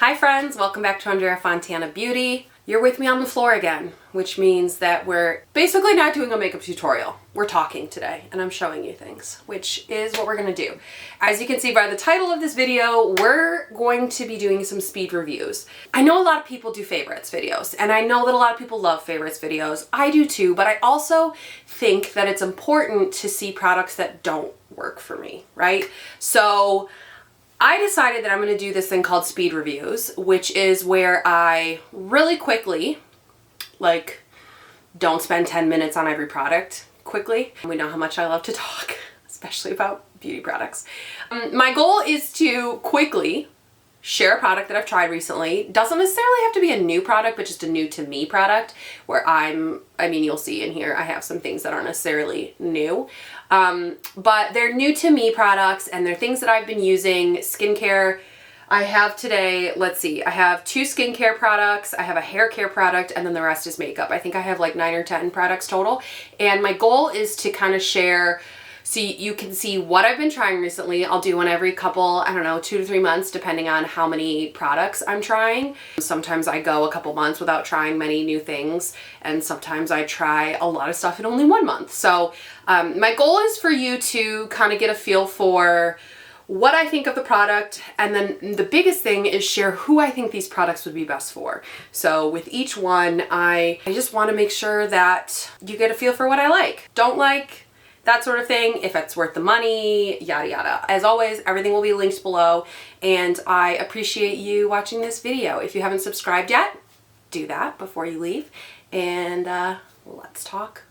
Hi friends, welcome back to Andrea Fontana Beauty. You're with me on the floor again, which means that we're basically not doing a makeup tutorial. We're talking today and I'm showing you things, which is what we're gonna do. As you can see by the title of this video, we're going to be doing some speed reviews. I know a lot of people do favorites videos and I know that a lot of people love favorites videos. I do too, but I also think that it's important to see products that don't work for me, right? So I decided that I'm going to do this thing called speed reviews, which is where I really quickly, like, don't spend 10 minutes on every product quickly. We know how much I love to talk, especially about beauty products. My goal is to quickly share a product that I've tried recently. Doesn't necessarily have to be a new product, but just a new to me product where you'll see in here I have some things that aren't necessarily new. But they're new to me products and they're things that I've been using. Skincare. I have today, let's see, I have 2 skincare products, I have a hair care product, and then the rest is makeup. I think I have like 9 or 10 products total. And my goal is to kind of share so you can see what I've been trying recently. I'll do one every couple, 2 to 3 months, depending on how many products I'm trying. Sometimes I go a couple months without trying many new things, and sometimes I try a lot of stuff in only 1 month. So my goal is for you to kind of get a feel for what I think of the product, and then the biggest thing is share who I think these products would be best for. So with each one, I just want to make sure that you get a feel for what I like, don't like, that sort of thing, if it's worth the money, yada yada. As always, everything will be linked below, and I appreciate you watching this video. If you haven't subscribed yet, do that before you leave, and let's talk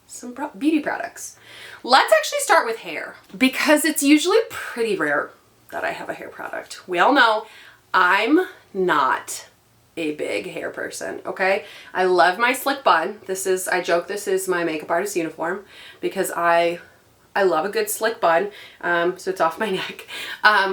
some beauty products. Let's actually start with hair, because it's usually pretty rare that I have a hair product. We all know I'm not a big hair person, okay? I love my slick bun. I joke this is my makeup artist uniform because I love a good slick bun, so it's off my neck,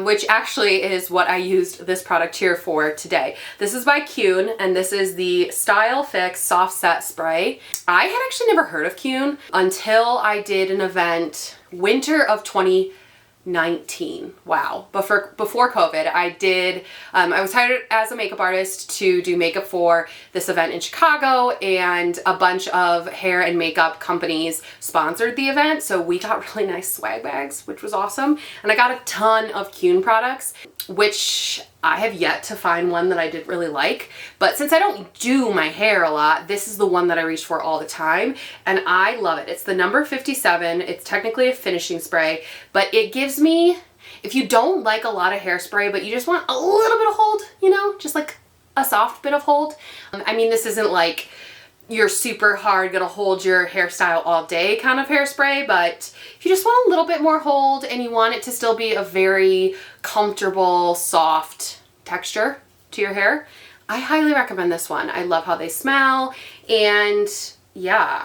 which actually is what I used this product here for today. This is by Kuhn, and this is the Style Fix Soft Set Spray. I had actually never heard of Kuhn until I did an event winter of 2019. Wow. Before COVID, I was hired as a makeup artist to do makeup for this event in Chicago, and a bunch of hair and makeup companies sponsored the event. So we got really nice swag bags, which was awesome. And I got a ton of Kuhn products, which I have yet to find one that I did really like. But since I don't do my hair a lot, this is the one that I reach for all the time. And I love it. It's the number 57. It's technically a finishing spray, but it gives me, if you don't like a lot of hairspray, but you just want a little bit of hold, just like a soft bit of hold. This isn't like you're super hard gonna hold your hairstyle all day kind of hairspray, but if you just want a little bit more hold and you want it to still be a very comfortable, soft texture to your hair, I highly recommend this one. I love how they smell, and yeah,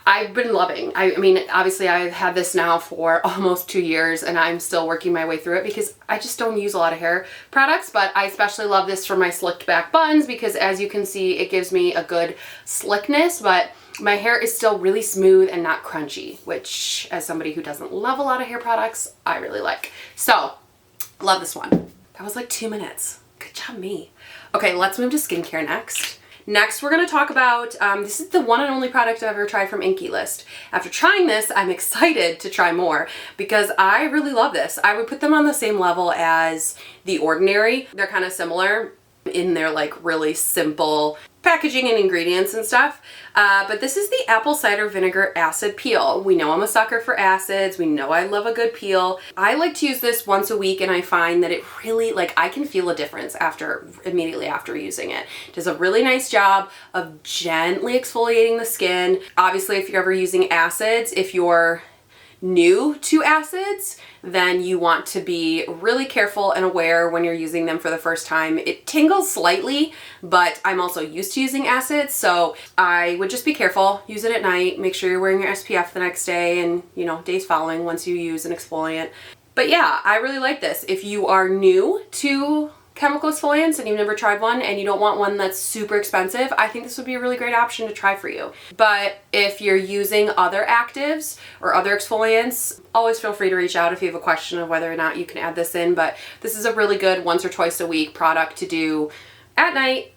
I've been loving. Obviously I've had this now for almost 2 years and I'm still working my way through it because I just don't use a lot of hair products, but I especially love this for my slicked back buns because, as you can see, it gives me a good slickness, but my hair is still really smooth and not crunchy, which, as somebody who doesn't love a lot of hair products, I really like. So, love this one. That was like 2 minutes. Good job me. Okay, let's move to skincare next. Next, we're going to talk about, this is the one and only product I've ever tried from Inkey List. After trying this, I'm excited to try more because I really love this. I would put them on the same level as The Ordinary. They're kind of similar in their like really simple packaging and ingredients and stuff. But this is the apple cider vinegar acid peel. We know I'm a sucker for acids. We know I love a good peel. I like to use this once a week, and I find that it really, I can feel a difference immediately after using it. It does a really nice job of gently exfoliating the skin. Obviously, if you're ever using acids, if you're new to acids, then you want to be really careful and aware when you're using them for the first time. It tingles slightly, but I'm also used to using acids, so I would just be careful. Use it at night. Make sure you're wearing your SPF the next day and, days following once you use an exfoliant. But yeah, I really like this. If you are new to chemical exfoliants and you've never tried one and you don't want one that's super expensive, I think this would be a really great option to try for you. But if you're using other actives or other exfoliants, always feel free to reach out if you have a question of whether or not you can add this in. But this is a really good once or twice a week product to do at night,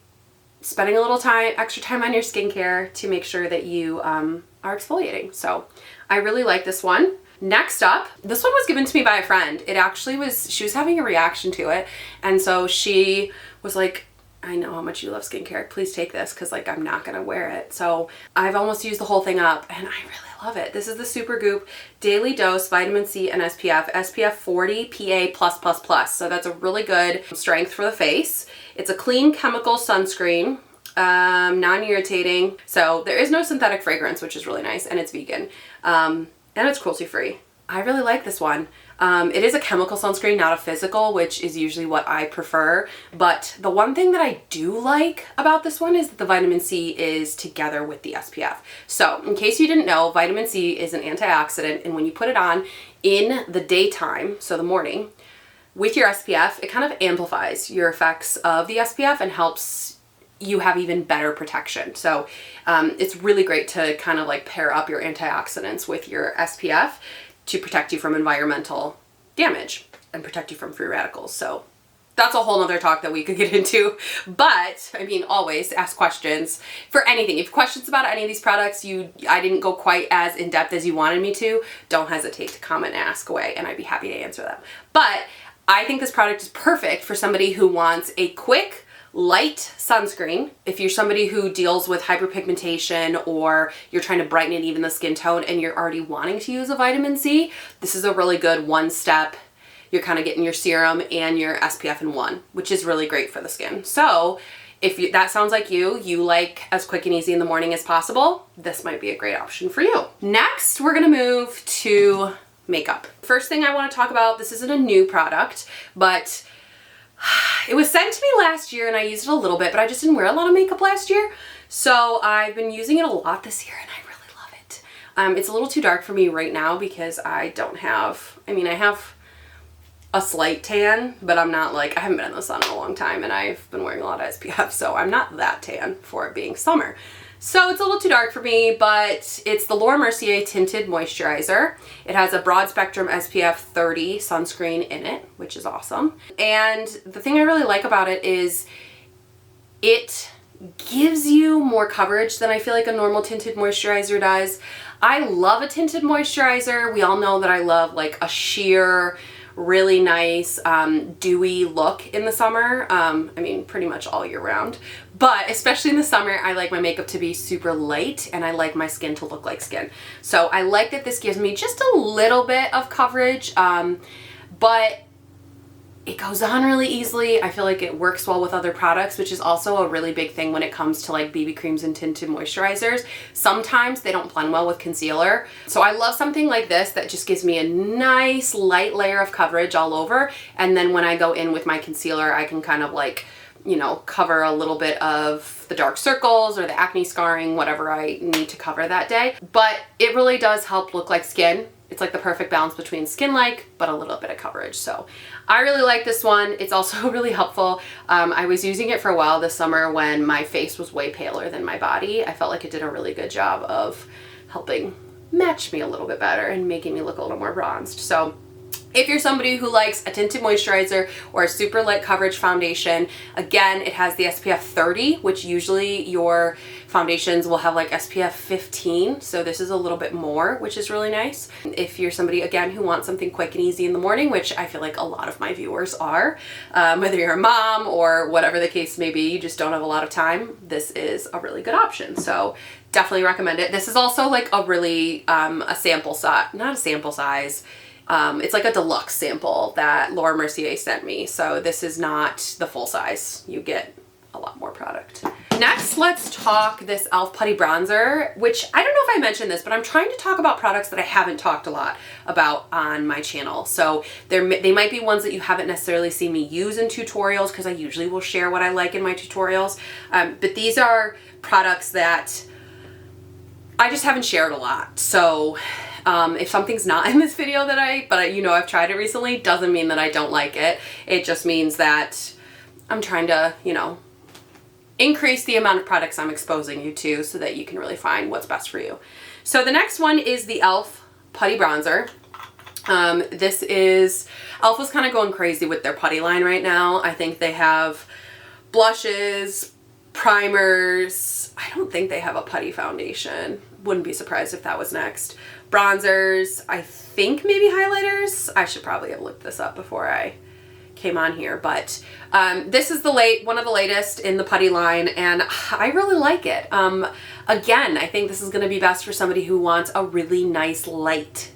spending a little extra time on your skincare to make sure that you are exfoliating. So I really like this one. Next up, this one was given to me by a friend. It actually was, she was having a reaction to it. And so she was like, I know how much you love skincare. Please take this because like I'm not going to wear it. So I've almost used the whole thing up and I really love it. This is the Supergoop Daily Dose Vitamin C and SPF 40 PA+++. So that's a really good strength for the face. It's a clean chemical sunscreen, non-irritating. So there is no synthetic fragrance, which is really nice, and it's vegan. And it's cruelty free. I really like this one. It is a chemical sunscreen, not a physical, which is usually what I prefer. But the one thing that I do like about this one is that the vitamin C is together with the SPF. So in case you didn't know, vitamin C is an antioxidant, and when you put it on in the daytime, so the morning, with your SPF, it kind of amplifies your effects of the SPF and helps you have even better protection. So it's really great to kind of like pair up your antioxidants with your SPF to protect you from environmental damage and protect you from free radicals. So that's a whole nother talk that we could get into. But I mean, always ask questions for anything. If you have questions about any of these products, I didn't go quite as in depth as you wanted me to, don't hesitate to comment and ask away and I'd be happy to answer them. But I think this product is perfect for somebody who wants a quick, light sunscreen. If you're somebody who deals with hyperpigmentation or you're trying to brighten and even the skin tone and you're already wanting to use a vitamin C, this is a really good one step. You're kind of getting your serum and your SPF in one, which is really great for the skin. So if that sounds like you like as quick and easy in the morning as possible, this might be a great option for you. Next, we're gonna move to makeup. First thing I want to talk about, this isn't a new product, but it was sent to me last year and I used it a little bit, but I just didn't wear a lot of makeup last year. So I've been using it a lot this year and I really love it. It's a little too dark for me right now because I have a slight tan, but I'm not like, I haven't been in the sun in a long time and I've been wearing a lot of SPF, so I'm not that tan for it being summer. So it's a little too dark for me, but it's the Mercier Tinted Moisturizer. It has a broad spectrum SPF 30 sunscreen in it, which is awesome. And the thing I really like about it is it gives you more coverage than I feel like a normal tinted moisturizer does. I love a tinted moisturizer. We all know that I love like a sheer, really nice dewy look in the summer. I mean pretty much all year round, but especially in the summer I like my makeup to be super light and I like my skin to look like skin. So I like that this gives me just a little bit of coverage, but it goes on really easily. I feel like it works well with other products, which is also a really big thing when it comes to like BB creams and tinted moisturizers. Sometimes they don't blend well with concealer. So I love something like this that just gives me a nice light layer of coverage all over. And then when I go in with my concealer, I can kind of like, you know, cover a little bit of the dark circles or the acne scarring, whatever I need to cover that day. But it really does help look like skin. It's like the perfect balance between skin-like, but a little bit of coverage. So I really like this one. It's also really helpful. I was using it for a while this summer when my face was way paler than my body. I felt like it did a really good job of helping match me a little bit better and making me look a little more bronzed. So if you're somebody who likes a tinted moisturizer or a super light coverage foundation, again, it has the SPF 30, which usually your foundations will have like SPF 15. So this is a little bit more, which is really nice. If you're somebody, again, who wants something quick and easy in the morning, which I feel like a lot of my viewers are, whether you're a mom or whatever the case may be, you just don't have a lot of time, this is a really good option. So definitely recommend it. This is also like a really, a sample size, not a sample size, it's like a deluxe sample that Mercier sent me. So this is not the full size. You get a lot more product. Next, let's talk this e.l.f. Putty Bronzer, which I don't know if I mentioned this, but I'm trying to talk about products that I haven't talked a lot about on my channel. So they might be ones that you haven't necessarily seen me use in tutorials because I usually will share what I like in my tutorials. But these are products that I just haven't shared a lot. So if something's not in this video that but you know, I've tried it recently, doesn't mean that I don't like it. It just means that I'm trying to, you know, increase the amount of products I'm exposing you to so that you can really find what's best for you. So the next one is the e.l.f. Putty Bronzer. This is, e.l.f. is kind of going crazy with their putty line right now. I think they have blushes, primers. I don't think they have a putty foundation. Wouldn't be surprised if that was next. Bronzers, I think maybe highlighters. I should probably have looked this up before I came on here, but this is one of the latest in the putty line, and I really like it. Again, I think this is going to be best for somebody who wants a really nice light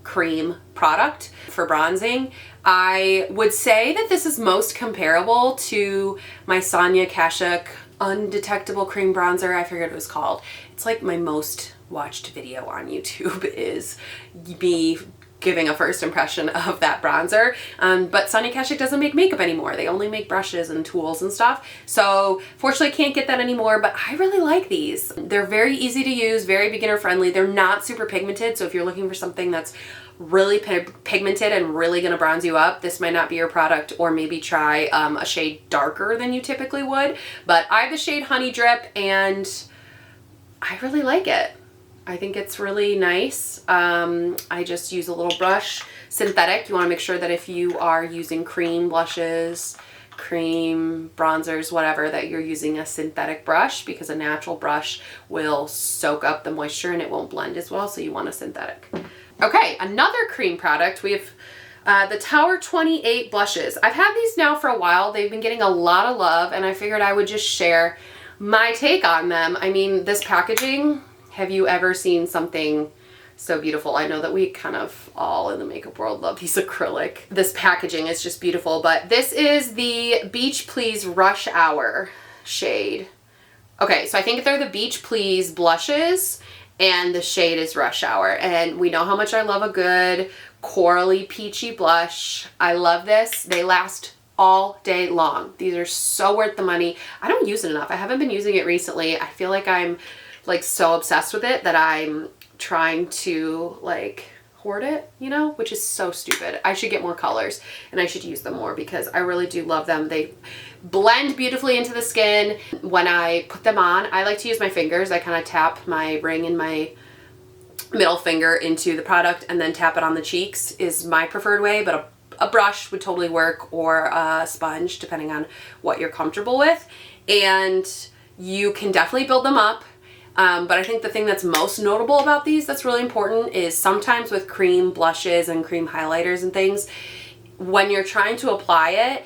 cream product for bronzing. I would say that this is most comparable to my Sonia Kashuk Undetectable Cream Bronzer. I forget what it was called. It's like my most watched video on YouTube is me giving a first impression of that bronzer. But Sonia Kashuk doesn't make makeup anymore. They only make brushes and tools and stuff. So fortunately I can't get that anymore, but I really like these. They're very easy to use, very beginner friendly. They're not super pigmented. So if you're looking for something that's really pigmented and really gonna bronze you up, this might not be your product, or maybe try a shade darker than you typically would. But I have the shade Honey Drip and I really like it. I think it's really nice. I just use a little brush, synthetic. You wanna make sure that if you are using cream blushes, cream bronzers, whatever, that you're using a synthetic brush, because a natural brush will soak up the moisture and it won't blend as well, so you want a synthetic. Okay, another cream product. We have the Tower 28 blushes. I've had these now for a while. They've been getting a lot of love, and I figured I would just share my take on them. I mean, this packaging, have you ever seen something so beautiful? I know that we kind of all in the makeup world love these acrylic. This packaging is just beautiful, but this is the Beach Please Rush Hour shade. Okay, so I think they're the Beach Please blushes, and the shade is Rush Hour. And we know how much I love a good corally peachy blush. I love this. They last all day long. These are so worth the money. I don't use it enough. I haven't been using it recently. I feel like I'm like so obsessed with it that I'm trying to like hoard it, you know, which is so stupid. I should get more colors and I should use them more because I really do love them. They blend beautifully into the skin. When I put them on, I like to use my fingers. I kind of tap my ring and my middle finger into the product and then tap it on the cheeks is my preferred way, but a brush would totally work, or a sponge, depending on what you're comfortable with. And you can definitely build them up. But I think the thing that's most notable about these that's really important is sometimes with cream blushes and cream highlighters and things, when you're trying to apply it,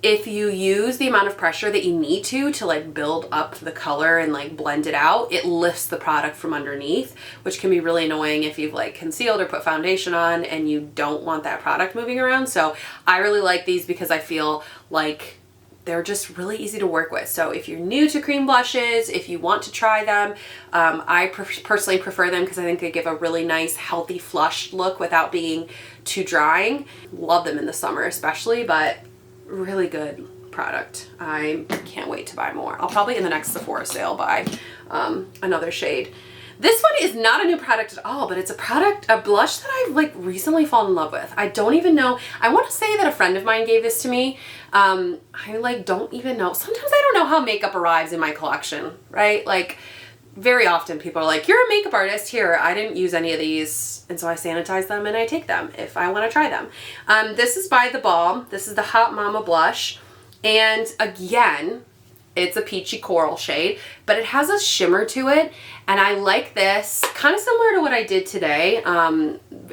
if you use the amount of pressure that you need to like build up the color and like blend it out, it lifts the product from underneath, which can be really annoying if you've like concealed or put foundation on and you don't want that product moving around. So I really like these because I feel like they're just really easy to work with. So if you're new to cream blushes, if you want to try them, I personally prefer them because I think they give a really nice, healthy, flushed look without being too drying. Love them in the summer especially, but really good product. I can't wait to buy more. I'll probably in the next Sephora sale buy another shade. This one is not a new product at all, but it's a blush that I've like recently fallen in love with. I don't even know. I want to say that a friend of mine gave this to me. I like don't even know. Sometimes I don't know how makeup arrives in my collection, right? Like very often people are like, you're a makeup artist, here, I didn't use any of these. And so I sanitize them and I take them if I want to try them. This is by The Balm. This is the Hot Mama blush. And again, it's a peachy coral shade, but it has a shimmer to it. And I like this, kind of similar to what I did today.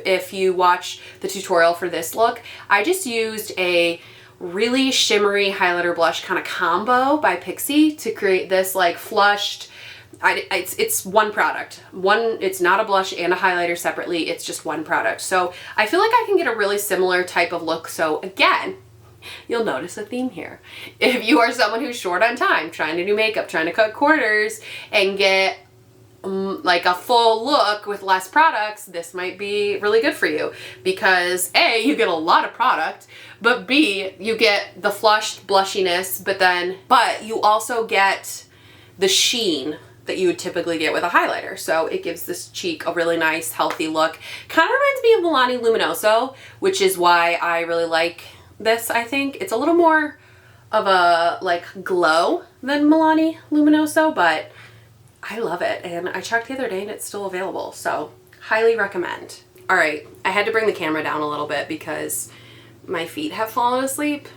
If you watch the tutorial for this look, I just used a really shimmery highlighter blush kind of combo by Pixie to create this like flushed, it's one product. It's not a blush and a highlighter separately, it's just one product. So I feel like I can get a really similar type of look. So again, you'll notice a theme here. If you are someone who's short on time, trying to do makeup, trying to cut corners and get like a full look with less products, this might be really good for you because A, you get a lot of product, but B, you get the flushed blushiness, but you also get the sheen that you would typically get with a highlighter. So it gives this cheek a really nice, healthy look. Kind of reminds me of Milani Luminoso, which is why I really like this, I think. It's a little more of a like glow than Milani Luminoso, but I love it. And I checked the other day and it's still available. So highly recommend. All right, I had to bring the camera down a little bit because my feet have fallen asleep.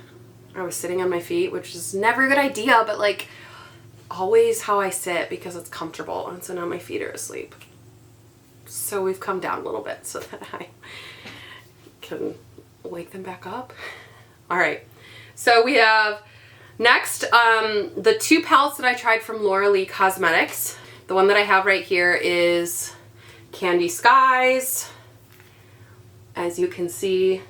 I was sitting on my feet, which is never a good idea, but like always how I sit because it's comfortable. And so now my feet are asleep. So we've come down a little bit so that I can wake them back up. All right, so we have next the two palettes that I tried from Laura Lee Cosmetics. The one that I have right here is Candy Skies. As you can see,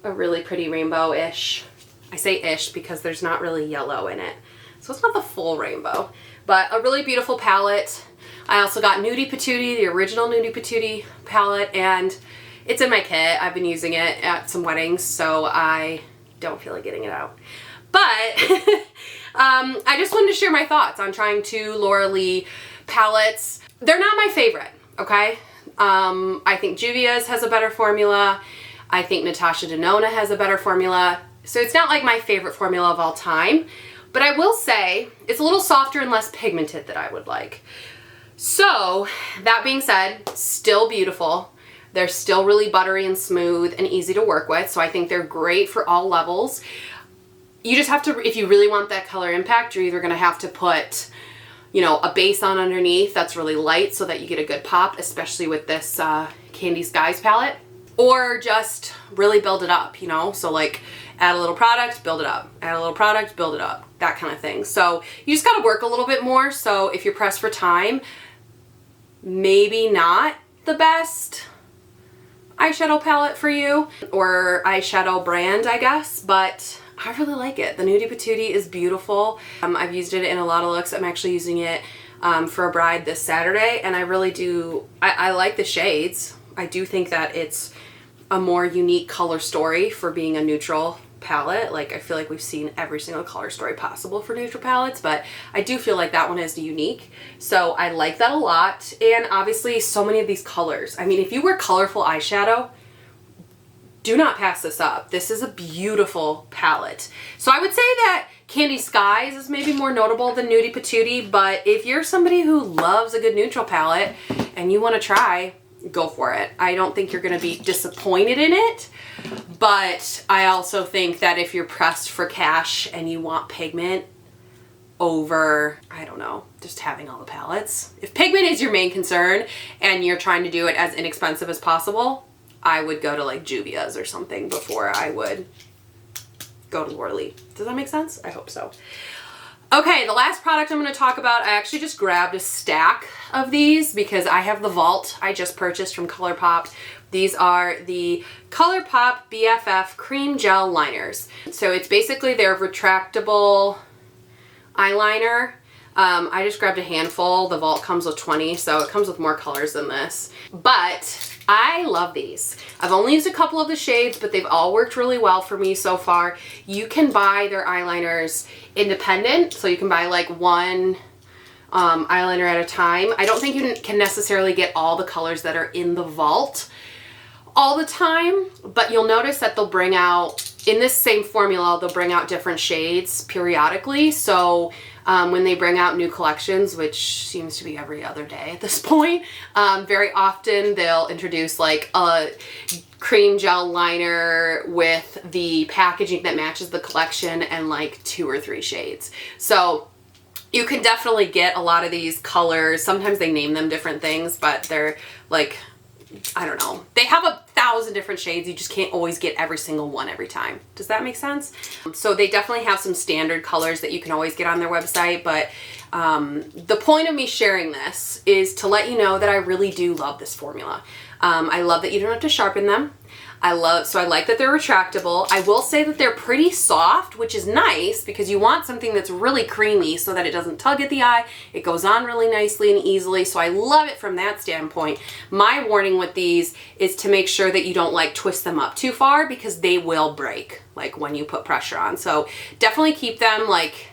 a really pretty rainbow-ish. I say ish because there's not really yellow in it. So it's not the full rainbow, but a really beautiful palette. I also got Nudie Patootie, the original Nudie Patootie palette, and it's in my kit. I've been using it at some weddings, so I don't feel like getting it out. But I just wanted to share my thoughts on trying two Laura Lee palettes. They're not my favorite, okay? I think Juvia's has a better formula. I think Natasha Denona has a better formula. So it's not like my favorite formula of all time, but I will say it's a little softer and less pigmented than I would like. So that being said, still beautiful. They're still really buttery and smooth and easy to work with. So I think they're great for all levels. You just have to, if you really want that color impact, you're either gonna have to put, you know, a base on underneath that's really light so that you get a good pop, especially with this Candy Skies palette, or just really build it up, you know? So like add a little product, build it up, add a little product, build it up, that kind of thing. So you just gotta work a little bit more. So if you're pressed for time, maybe not the best eyeshadow palette for you, or eyeshadow brand, I guess, but I really like it. The Nudie Patootie is beautiful. I've used it in a lot of looks. I'm actually using it for a bride this Saturday, and I really do, I like the shades. I do think that it's a more unique color story for being a neutral palette. Like I feel like we've seen every single color story possible for neutral palettes, but I do feel like that one is unique. So I like that a lot. And obviously so many of these colors. I mean, if you wear colorful eyeshadow, do not pass this up. This is a beautiful palette. So I would say that Candy Skies is maybe more notable than Nudie Patootie, but if you're somebody who loves a good neutral palette and you want to try, go for it. I don't think you're going to be disappointed in it, but I also think that if you're pressed for cash and you want pigment over, I don't know, just having all the palettes. If pigment is your main concern and you're trying to do it as inexpensive as possible, I would go to like Juvia's or something before I would go to Laura Lee. Does that make sense? I hope so. Okay, the last product I'm going to talk about, I actually just grabbed a stack of these because I have the Vault I just purchased from Colourpop. These are the Colourpop BFF Cream Gel Liners. So it's basically their retractable eyeliner. I just grabbed a handful. The Vault comes with 20, so it comes with more colors than this. But I love these. I've only used a couple of the shades, but they've all worked really well for me so far. You can buy their eyeliners independent, so you can buy like one eyeliner at a time. I don't think you can necessarily get all the colors that are in the Vault all the time, but you'll notice that they'll bring out, in this same formula, they'll bring out different shades periodically. So when they bring out new collections, which seems to be every other day at this point, very often they'll introduce like a cream gel liner with the packaging that matches the collection and like 2 or 3 shades. So you can definitely get a lot of these colors. Sometimes they name them different things, but they're like, I don't know. They have 1,000 different shades. You just can't always get every single one every time. Does that make sense? So they definitely have some standard colors that you can always get on their website, but the point of me sharing this is to let you know that I really do love this formula. I love that you don't have to sharpen them. I like that they're retractable. I will say that they're pretty soft, which is nice because you want something that's really creamy so that it doesn't tug at the eye. It goes on really nicely and easily, so I love it from that standpoint. My warning with these is to make sure that you don't like twist them up too far because they will break like when you put pressure on. So definitely keep them like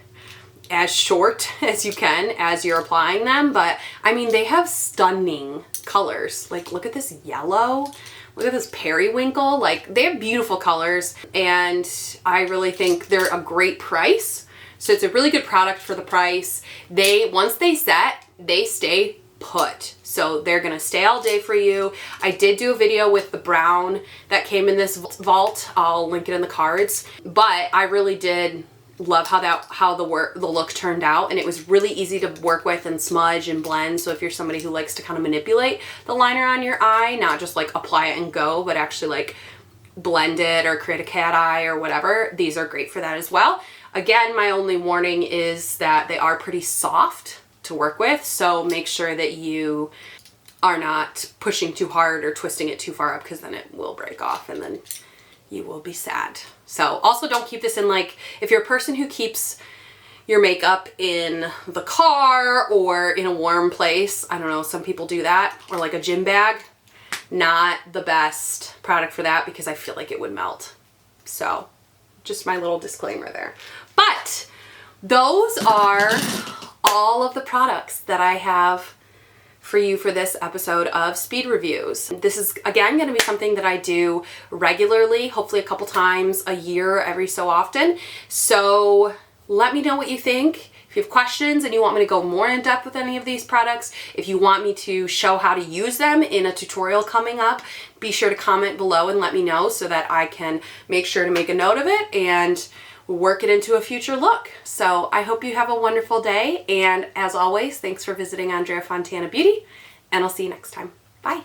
as short as you can as you're applying them. But I mean, they have stunning colors. Like look at this yellow. Look at this periwinkle. Like, they have beautiful colors, and I really think they're a great price. So it's a really good product for the price. Once they set, they stay put. So they're gonna stay all day for you. I did do a video with the brown that came in this vault. I'll link it in the cards. But I really did love how the look turned out, and it was really easy to work with and smudge and blend. So if you're somebody who likes to kind of manipulate the liner on your eye, not just like apply it and go, but actually like blend it or create a cat eye or whatever, these are great for that as well. Again, my only warning is that they are pretty soft to work with, so make sure that you are not pushing too hard or twisting it too far up, because then it will break off and then you will be sad. So also don't keep this in, like, if you're a person who keeps your makeup in the car or in a warm place, I don't know, some people do that, or like a gym bag, not the best product for that because I feel like it would melt. So just my little disclaimer there. But those are all of the products that I have for you for this episode of Speed Reviews. This is, again, going to be something that I do regularly, hopefully a couple times a year, every so often. So let me know what you think. If you have questions and you want me to go more in depth with any of these products, if you want me to show how to use them in a tutorial coming up, be sure to comment below and let me know so that I can make sure to make a note of it and work it into a future look. So I hope you have a wonderful day, and as always, thanks for visiting Andrea Fontana Beauty, and I'll see you next time. Bye.